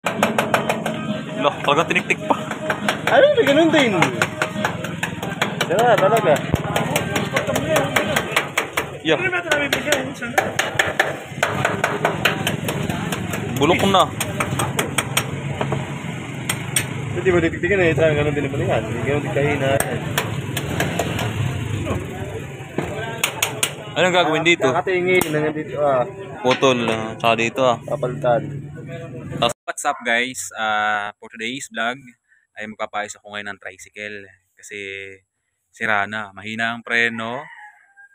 Loh, talagang tiniktik pa. Ay, may ganun din. Sira talaga. Yeah. Bulok na. Hindi ba titiktikin na ito? Ganun din naman yan. Hindi ganun din kahina yan. Anong gagawin dito? Kakatingin na nga dito Putol, tsaka dito Kapalitan. What's up guys? For today's vlog ay magpapayos ako ngayon ng tricycle kasi sira na, mahina ang preno,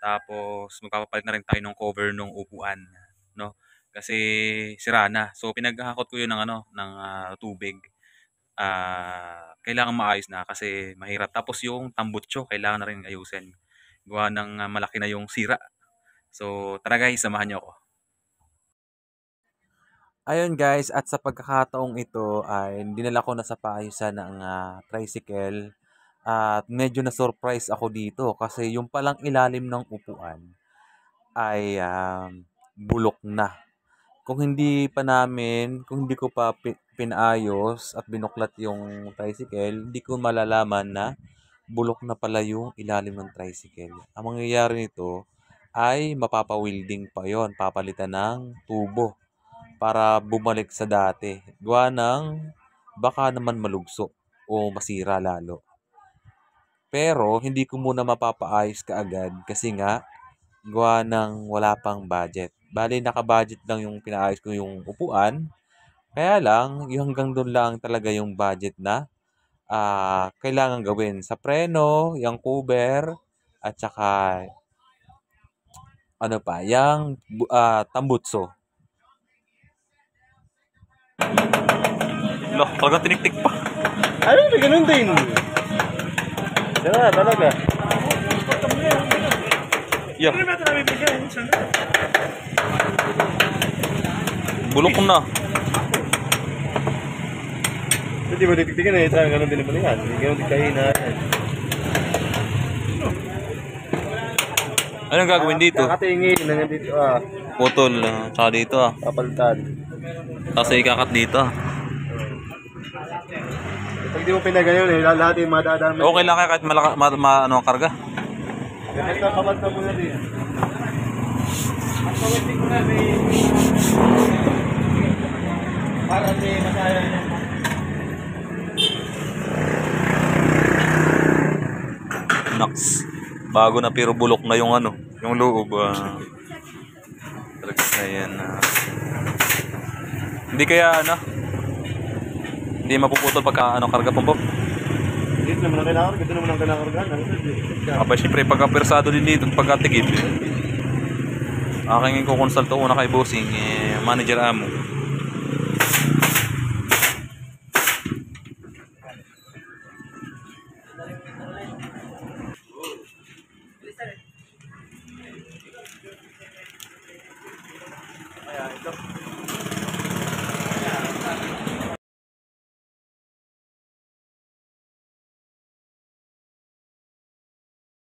tapos magpapapalit na rin tayo ng cover ng upuan, no? Kasi sira na. So pinaghahakot ko 'yun ng tubig. Kailangan maayos na kasi mahirap. Tapos yung tambutso kailangan na rin ayusin. Gawa ng malaki na yung sira. So tara guys, samahan niyo ako. Ayun guys, at sa pagkakataong ito ay dinala ko na sa paayusan ng tricycle at medyo na-surprise ako dito kasi yung palang ilalim ng upuan ay bulok na. Kung hindi ko pa pinaayos at binuklat yung tricycle, hindi ko malalaman na bulok na pala yung ilalim ng tricycle. Ang mangyayari nito ay mapapa-welding pa yon, papalitan ng tubo para bumalik sa dati. Gawa ng baka naman malugso o masira lalo. Pero hindi ko muna mapapaayos kaagad kasi nga gawa ng wala pang budget. Bali naka-budget lang yung pinaayos ko yung upuan. Kaya lang, yung hanggang doon lang talaga yung budget na kailangan gawin. Sa preno, yung cover, at saka yung tambutso. Loh, talagang tiniktik pa. Ay, may ganun din. Sira talaga. Yeah. Bulok na. Hindi ba titiktikin na ito? Ganun din naman yan. Hindi ganun din kahina yan. Anong gagawin dito? Kakatingin na nga dito Putol, tsaka dito Kapalitan. Tapos ikakat dito Pag di mo pinagayon lahat yung madadami. Okay lang kahit ang karga. Nagkakapat na muna din. Ang kawating ko na may para di masaya niya. Naks. Bago na pero bulok na yung yung loob. Talaga na yan. Hindi kaya hindi mapuputol pagka karga pumpop. Dito naman ang kailangan, dito naman ang kailangan. Siyempre pagka-persado din dito, pagka-tigid. Aking kukonsulto una kay bossing, manager amo.